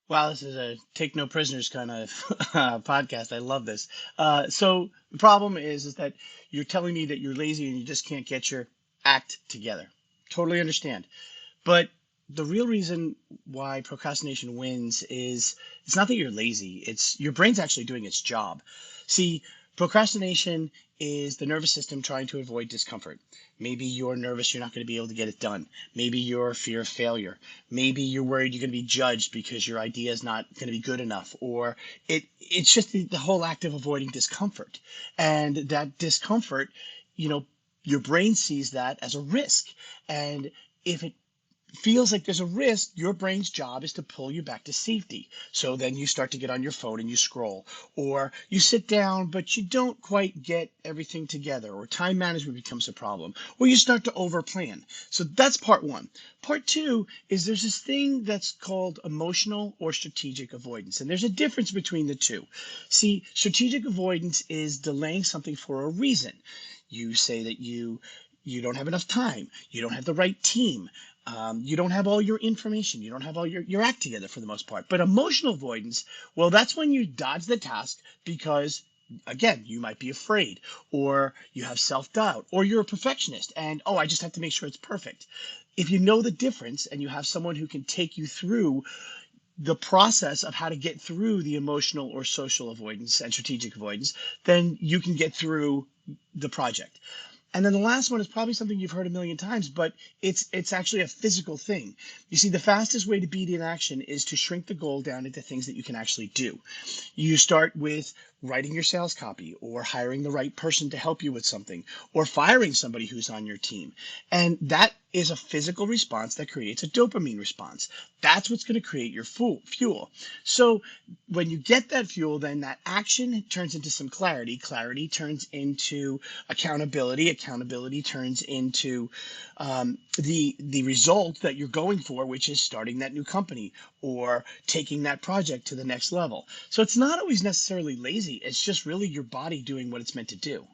Wow, this is a take no prisoners kind of podcast. I love this. So the problem is that you're telling me that you're lazy and you just can't get your act together. Totally understand. But the real reason why procrastination wins is it's not that you're lazy, it's your brain's actually doing its job. See, procrastination is the nervous system trying to avoid discomfort. Maybe you're nervous you're not going to be able to get it done. Maybe you're fear of failure. Maybe you're worried you're going to be judged because your idea is not going to be good enough. Or it's just the whole act of avoiding discomfort. And that discomfort, you know, your brain sees that as a risk. And if it feels like there's a risk, your brain's job is to pull you back to safety. So then you start to get on your phone and you scroll, or you sit down, but you don't quite get everything together, or time management becomes a problem, or you start to overplan. So that's part one. Part two is there's this thing that's called emotional or strategic avoidance, and there's a difference between the two. See, strategic avoidance is delaying something for a reason. You say that you don't have enough time, you don't have the right team, you don't have all your information. You don't have all your act together for the most part. But emotional avoidance, well, that's when you dodge the task because, again, you might be afraid, or you have self doubt, or you're a perfectionist and, oh, I just have to make sure it's perfect. If you know the difference and you have someone who can take you through the process of how to get through the emotional or social avoidance and strategic avoidance, then you can get through the project. And then the last one is probably something you've heard a million times, but it's actually a physical thing. You see, the fastest way to beat inaction is to shrink the goal down into things that you can actually do. You start with writing your sales copy, or hiring the right person to help you with something, or firing somebody who's on your team. And that is a physical response that creates a dopamine response. That's what's going to create your fuel. So when you get that fuel, then that action turns into some clarity. Clarity turns into accountability. Accountability turns into the result that you're going for, which is starting that new company or taking that project to the next level. So it's not always necessarily lazy. It's just really your body doing what it's meant to do.